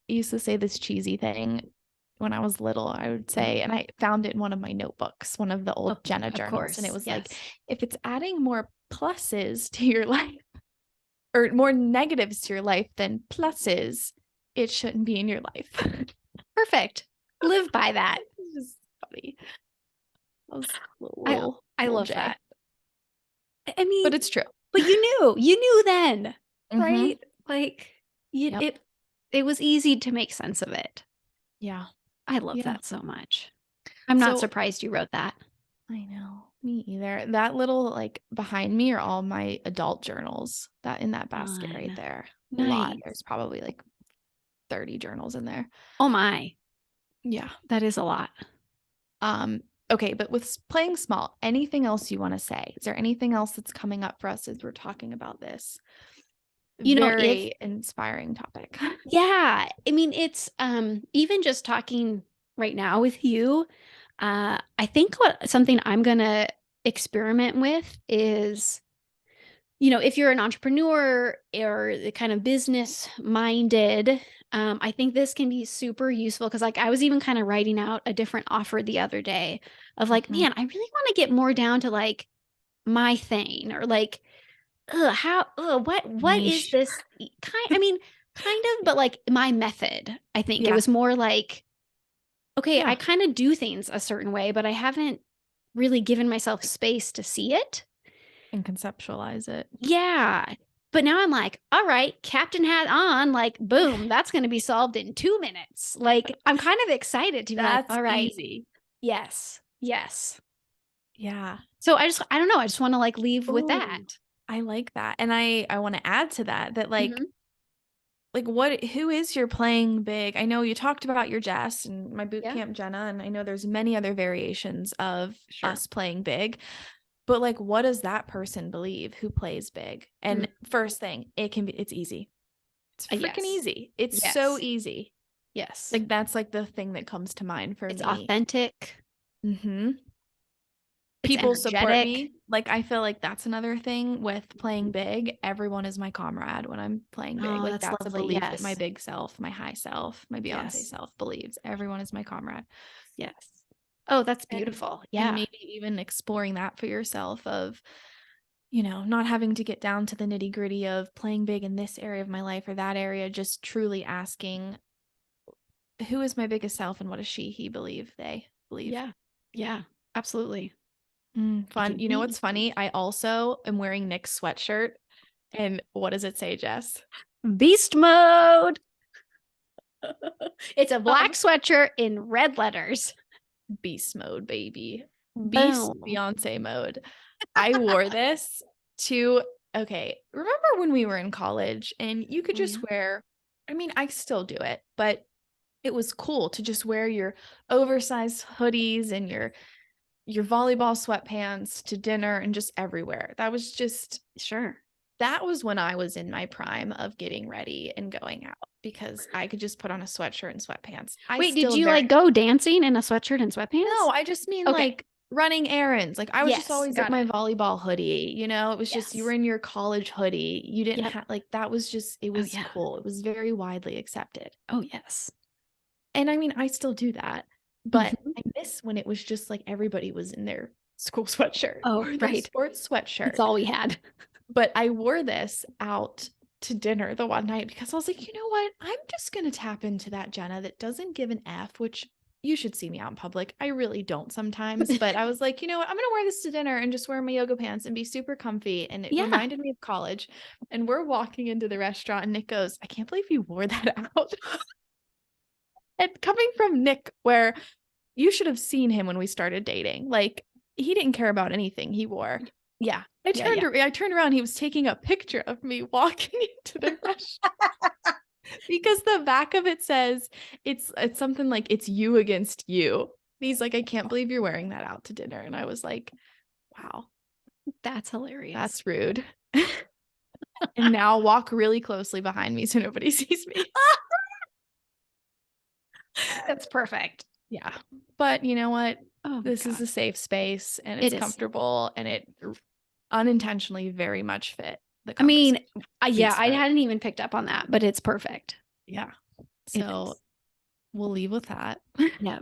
I used to say this cheesy thing when I was little. I would Mhm. say, and I found it in one of my notebooks, one of the Oh, old Jenna of journals, and it course. was like, Yes. if it's adding more pluses to your life or more negatives to your life than pluses, it shouldn't be in your life. Perfect. Live by that. It's just funny. I was I I little love J, that. I mean, but it's true. but you knew then, Mhm. right? Like, you Yep. it was easy to make sense of it. Yeah. I love Yeah. that so much. I'm not So surprised you wrote that. I know. Me either. That little like behind me are all my adult journals that in that basket right Fun. there. A lot. Nice. There's probably like 30 journals in there. Oh my, Yeah. that is a lot. Um, okay, but with playing small, anything else you want to say? Is there anything else that's coming up for us as we're talking about this? You know, if Very inspiring topic. yeah, I mean, it's, even just talking right now with you, I think what something I'm gonna experiment with is, if you're an entrepreneur or the kind of business minded, I think this can be super useful because, like, I was even kind of writing out a different offer the other day of like, Mhm. man, I really want to get more down to like my thing or like, what is Niche. this I mean, kind of, but like my method. I think it Yeah. was more like, okay, I Yeah. kind of do things a certain way, but I haven't really given myself space to see it. And conceptualize it. Yeah. But now I'm like, all right, Captain Hat on, like, boom, that's going to be solved in 2 minutes. Like, I'm kind of excited to be like, That's all right, easy. yes, yes. Yeah. So I don't know. I just want to like leave with Ooh, that. I like that. And I want to add to that that Hmm. like what who is your playing big? I know you talked about your Jess and my boot Yeah, camp Jenna, and I know there's many other variations of sure. us playing big, but like what does that person believe who plays big? Mm, And first thing, it's easy. It's freaking yes, easy. It's so yes, easy. yes. Like that's like the thing that comes to mind for It's me. authentic. Mhm. It's People support energetic. me. Like, I feel like that's another thing with playing big. Everyone is my comrade when I'm playing big. Oh, Like, that's that's a lovely. belief that my Yes, big self, my high self, my Beyonce yes, self believes. Everyone is my comrade. yes. Oh, that's And beautiful. and Yeah, maybe even exploring that for yourself of, not having to get down to the nitty-gritty of playing big in this area of my life or that area, just truly asking, who is my biggest self and what does he believe, they believe? yeah, yeah. Absolutely. It Fun. can You know be what's funny? I also am wearing Nick's sweatshirt. And what does it say, Jess? beast mode. It's a black Um, sweatshirt in red letters. Beast mode, baby. Beast Boom. Beyonce mode. I wore this to, okay, remember when we were in college and you could Oh just yeah. wear, I mean, I still do it, but it was cool to just wear your oversized hoodies and your your volleyball sweatpants to dinner and just everywhere. That was when I was in my prime of getting ready and going out, because I could just put on a sweatshirt and sweatpants. Wait, did you like go dancing in a sweatshirt and sweatpants? No, I just mean Okay. like running errands. Like I was just Yes, always got in my it. volleyball hoodie, you know, it was just, you were Yes. in your college hoodie. You didn't Yep. have like, that was just, it Oh, was yeah. cool. It was very widely accepted. Oh, yes. And I mean, I still do that, but Mhm. I miss when it was just like everybody was in their school sweatshirt Oh, or their right. sports sweatshirt. That's all we had. But I wore this out to dinner the one night because I was like, you know what? I'm just going to tap into that Jenna that doesn't give an F, which you should see me out in public. I really don't sometimes, but I was like, you know what? I'm going to wear this to dinner and just wear my yoga pants and be super comfy. And it Yeah. reminded me of college. And we're walking into the restaurant and Nick goes, I can't believe you wore that out. And coming from Nick, where you should have seen him when we started dating. Like, he didn't care about anything he wore. Yeah. I Yeah. turned around, he was taking a picture of me walking into the restaurant because the back of it says it's something like, it's you against you. And he's like, I can't believe you're wearing that out to dinner. And I was like, wow, That's hilarious. that's rude. And now walk really closely behind me so nobody sees me. That's perfect. Yeah. But you know what? Oh, This is a safe space and it's comfortable, and it unintentionally very much fit the I mean, conversation. I hadn't even picked up on that, but it's perfect. Yeah. So we'll leave with that. Yeah.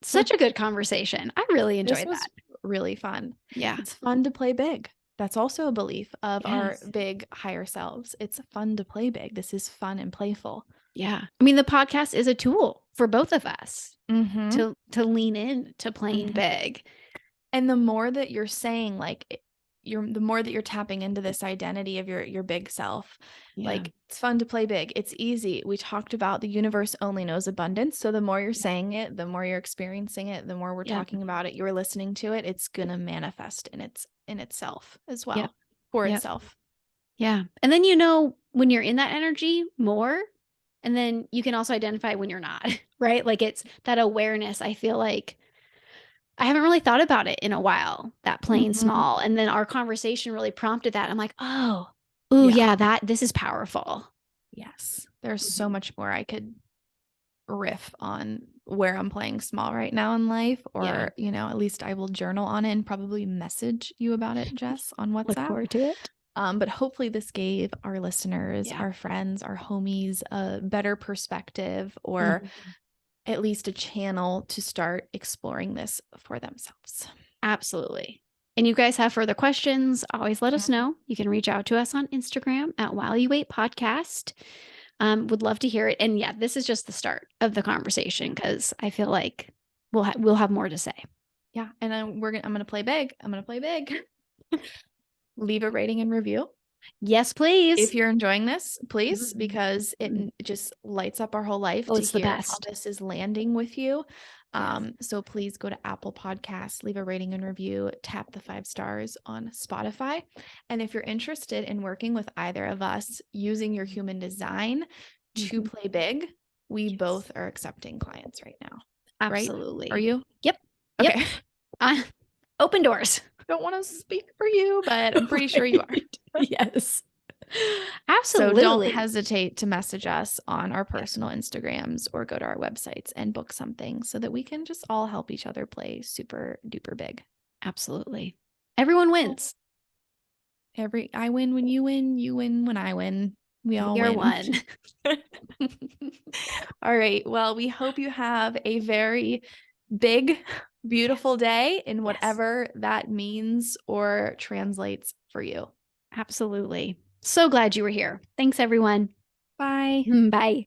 Such a good conversation. I really enjoyed that. Really fun. Yeah. It's fun to play big. That's also a belief of our big higher selves. It's fun to play big. This is fun and playful. Yeah. I mean, the podcast is a tool for both of us to lean in to playing big. And the more that you're saying, like, the more that you're tapping into this identity of your big self, like, it's fun to play big. It's easy. We talked about the universe only knows abundance. So the more you're saying it, the more you're experiencing it, the more we're talking about it, you're listening to it, it's going to manifest in itself as well for itself. Yeah. And then, you know, when you're in that energy more, and then you can also identify when you're not, right? Like, it's that awareness. I feel like I haven't really thought about it in a while, that playing small. And then our conversation really prompted that. I'm like, this is powerful. Yes. There's so much more I could riff on where I'm playing small right now in life, or, you know, at least I will journal on it and probably message you about it, Jess, on WhatsApp. Look forward to it. But hopefully this gave our listeners, our friends, our homies a better perspective, or at least a channel to start exploring this for themselves. Absolutely. And you guys have further questions, always let us know. You can reach out to us on Instagram at While You Wait Podcast. Would love to hear it. And yeah, this is just the start of the conversation, because I feel like we'll have more to say. Yeah. And I'm going to play big. Leave a rating and review. Yes, please. If you're enjoying this, please, because it just lights up our whole life to hear how this is landing with you. So please go to Apple Podcasts, leave a rating and review, tap the 5 stars on Spotify. And if you're interested in working with either of us using your human design to play big, we both are accepting clients right now. Absolutely. Right? Are you? Yep. Okay. Yep. Open doors. Don't want to speak for you, but I'm pretty sure you are. Yes. Absolutely. So don't hesitate to message us on our personal Instagrams or go to our websites and book something so that we can just all help each other play super duper big. Absolutely. Everyone wins. I win when you win when I win. We all win. One. All right. Well, we hope you have a very big, beautiful day in whatever that means or translates for you. Absolutely. So glad you were here. Thanks, everyone. Bye. Bye.